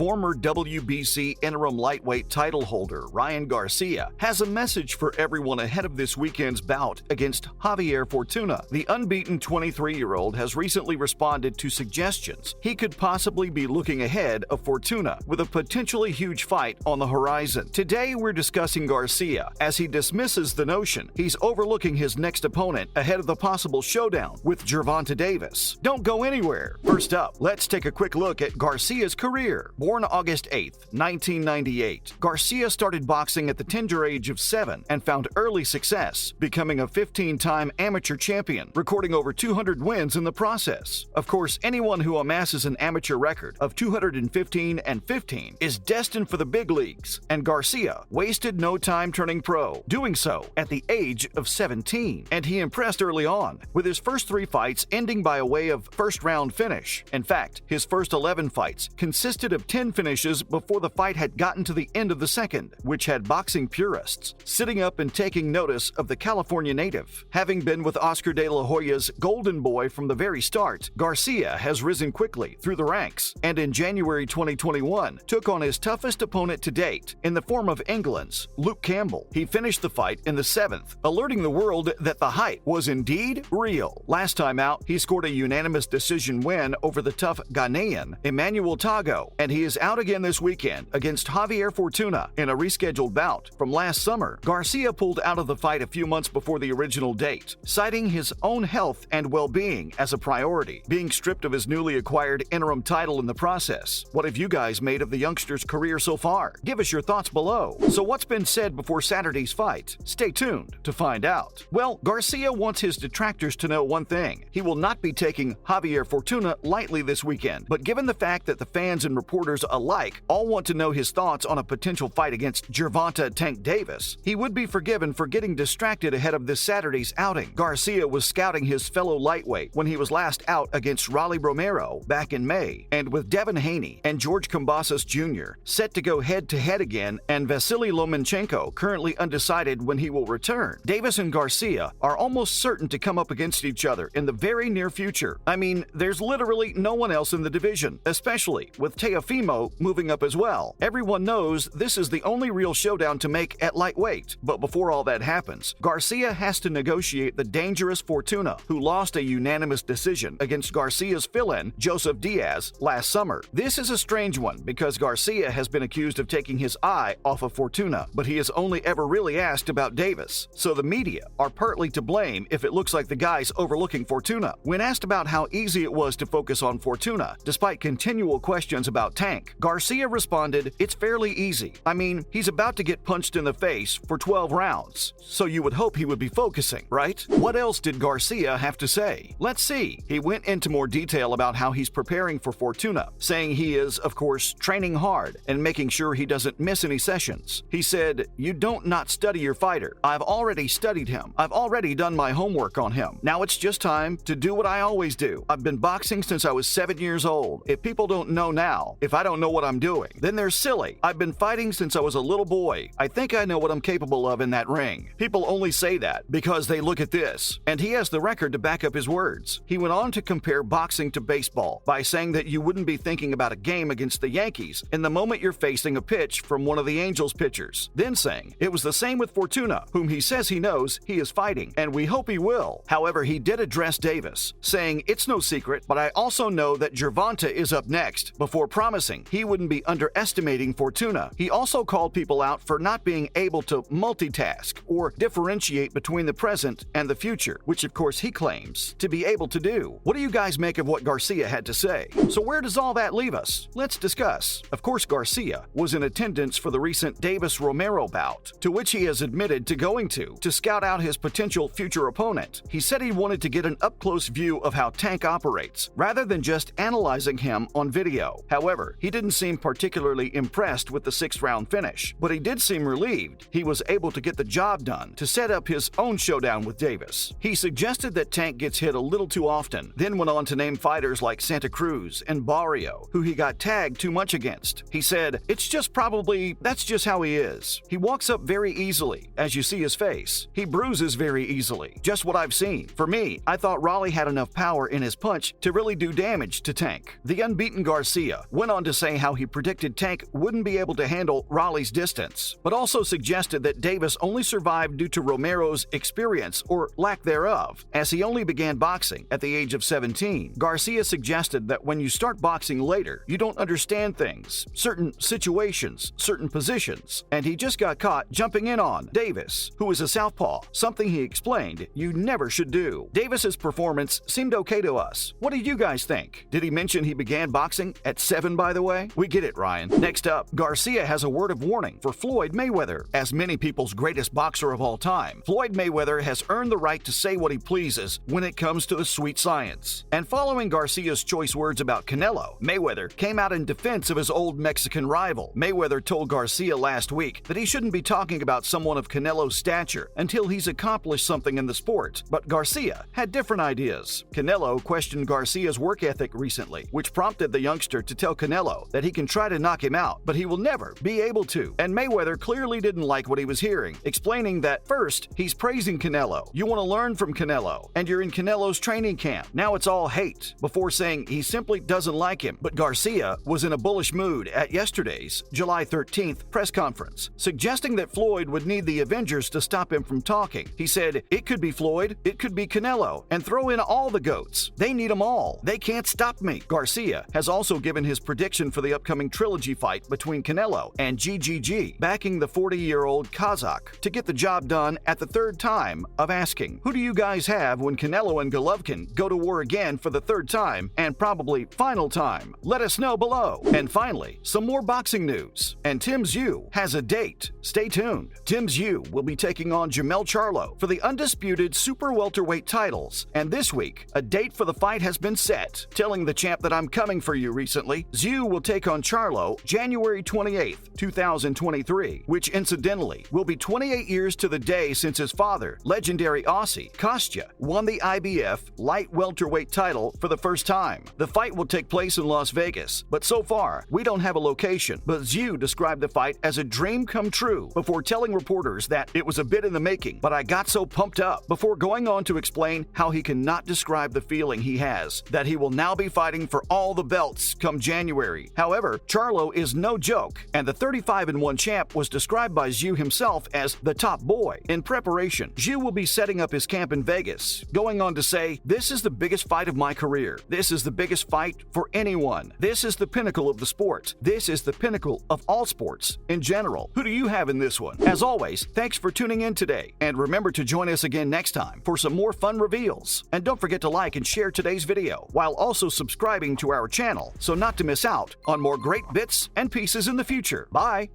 former WBC interim lightweight title holder Ryan Garcia has a message for everyone ahead of this weekend's bout against Javier Fortuna. The unbeaten 23-year-old has recently responded to suggestions he could possibly be looking ahead of Fortuna with a potentially huge fight on the horizon. Today, we're discussing Garcia as he dismisses the notion he's overlooking his next opponent ahead of the possible showdown with Gervonta Davis. Don't go anywhere. First up, let's take a quick look at Garcia's career. Born August 8, 1998, Garcia started boxing at the tender age of 7 and found early success, becoming a 15-time amateur champion, recording over 200 wins in the process. Of course, anyone who amasses an amateur record of 215 and 15 is destined for the big leagues, and Garcia wasted no time turning pro, doing so at the age of 17, and he impressed early on, with his first 3 fights ending by a way of first-round finish. In fact, his first 11 fights consisted of 10 finishes before the fight had gotten to the end of the second, which had boxing purists sitting up and taking notice of the California native. Having been with Oscar de la Hoya's Golden Boy from the very start, Garcia has risen quickly through the ranks, and in January 2021 took on his toughest opponent to date in the form of England's Luke Campbell. He finished the fight in the 7th, alerting the world that the hype was indeed real. Last time out, he scored a unanimous decision win over the tough Ghanaian Emmanuel Tago, and he is out again this weekend against Javier Fortuna in a rescheduled bout from last summer. Garcia pulled out of the fight a few months before the original date, citing his own health and well-being as a priority, being stripped of his newly acquired interim title in the process. What have you guys made of the youngster's career so far? Give us your thoughts below. So what's been said before Saturday's fight? Stay tuned to find out. Well, Garcia wants his detractors to know one thing. He will not be taking Javier Fortuna lightly this weekend, but given the fact that the fans and reporters alike all want to know his thoughts on a potential fight against Gervonta Tank Davis, he would be forgiven for getting distracted ahead of this Saturday's outing. Garcia was scouting his fellow lightweight when he was last out against Rolly Romero back in May, and with Devin Haney and George Kambosos Jr. set to go head-to-head again, and Vasily Lomachenko currently undecided when he will return, Davis and Garcia are almost certain to come up against each other in the very near future. I mean, there's literally no one else in the division, especially with Teofimo moving up as well. Everyone knows this is the only real showdown to make at lightweight, but before all that happens, Garcia has to negotiate the dangerous Fortuna, who lost a unanimous decision against Garcia's fill-in, Joseph Diaz, last summer. This is a strange one because Garcia has been accused of taking his eye off of Fortuna, but he has only ever really asked about Davis, so the media are partly to blame if it looks like the guy's overlooking Fortuna. When asked about how easy it was to focus on Fortuna, despite continual questions about Tank, Garcia responded, "It's fairly easy. I mean, he's about to get punched in the face for 12 rounds, so you would hope he would be focusing, right?" What else did Garcia have to say? Let's see. He went into more detail about how he's preparing for Fortuna, saying he is, of course, training hard and making sure he doesn't miss any sessions. He said, "You don't not study your fighter. I've already studied him. I've already done my homework on him. Now it's just time to do what I always do. I've been boxing since I was 7 years old. If people don't know now, if I don't know what I'm doing, then they're silly. I've been fighting since I was a little boy. I think I know what I'm capable of in that ring. People only say that because they look at this." And he has the record to back up his words. He went on to compare boxing to baseball by saying that you wouldn't be thinking about a game against the Yankees in the moment you're facing a pitch from one of the Angels pitchers. Then saying it was the same with Fortuna, whom he says he knows he is fighting, and we hope he will. However, he did address Davis, saying, "It's no secret, but I also know that Gervonta is up next," before promising he wouldn't be underestimating Fortuna. He also called people out for not being able to multitask or differentiate between the present and the future, which of course he claims to be able to do. What do you guys make of what Garcia had to say? So where does all that leave us? Let's discuss. Of course, Garcia was in attendance for the recent Davis-Romero bout, to which he has admitted to going to scout out his potential future opponent. He said he wanted to get an up-close view of how Tank operates, rather than just analyzing him on video. However, he didn't seem particularly impressed with the 6th-round finish, but he did seem relieved he was able to get the job done to set up his own showdown with Davis. He suggested that Tank gets hit a little too often, then went on to name fighters like Santa Cruz and Barrio, who he got tagged too much against. He said, "It's just probably, that's just how he is. He walks up very easily, as you see his face. He bruises very easily. Just what I've seen. For me, I thought Rolly had enough power in his punch to really do damage to Tank." The unbeaten Garcia went on to to say how he predicted Tank wouldn't be able to handle Raleigh's distance, but also suggested that Davis only survived due to Romero's experience or lack thereof, as he only began boxing at the age of 17. Garcia suggested that when you start boxing later, you don't understand things, certain situations, certain positions, and he just got caught jumping in on Davis, who is a southpaw, something he explained you never should do. Davis's performance seemed okay to us. What did you guys think? Did he mention he began boxing at 7, by the way? We get it, Ryan. Next up, Garcia has a word of warning for Floyd Mayweather. As many people's greatest boxer of all time, Floyd Mayweather has earned the right to say what he pleases when it comes to the sweet science. And following Garcia's choice words about Canelo, Mayweather came out in defense of his old Mexican rival. Mayweather told Garcia last week that he shouldn't be talking about someone of Canelo's stature until he's accomplished something in the sport, but Garcia had different ideas. Canelo questioned Garcia's work ethic recently, which prompted the youngster to tell Canelo that he can try to knock him out, but he will never be able to. And Mayweather clearly didn't like what he was hearing, explaining that first, he's praising Canelo. You want to learn from Canelo, and you're in Canelo's training camp. Now it's all hate, before saying he simply doesn't like him. But Garcia was in a bullish mood at yesterday's July 13th press conference, suggesting that Floyd would need the Avengers to stop him from talking. He said, "It could be Floyd, it could be Canelo, and throw in all the GOATs. They need them all. They can't stop me." Garcia has also given his prediction for the upcoming trilogy fight between Canelo and GGG, backing the 40-year-old Kazakh to get the job done at the third time of asking, who do you guys have when Canelo and Golovkin go to war again for the third time and probably final time? Let us know below. And finally, some more boxing news. And Tim Tszyu has a date. Stay tuned. Tim Tszyu will be taking on Jermell Charlo for the undisputed super welterweight titles. And this week, a date for the fight has been set. Telling the champ that I'm coming for you recently, Tszyu will take on Charlo January 28th, 2023, which incidentally will be 28 years to the day since his father, legendary Aussie Kostya, won the IBF light welterweight title for the first time. The fight will take place in Las Vegas, but so far, we don't have a location. But Tszyu described the fight as a dream come true before telling reporters that it was a bit in the making, but I got so pumped up, before going on to explain how he cannot describe the feeling he has, that he will now be fighting for all the belts come January. However, Charlo is no joke, and the 35-1 champ was described by Tszyu himself as the top boy. In preparation, Tszyu will be setting up his camp in Vegas, going on to say, "This is the biggest fight of my career. This is the biggest fight for anyone. This is the pinnacle of the sport. This is the pinnacle of all sports in general." Who do you have in this one? As always, thanks for tuning in today, and remember to join us again next time for some more fun reveals. And don't forget to like and share today's video, while also subscribing to our channel so not to miss out on more great bits and pieces in the future. Bye!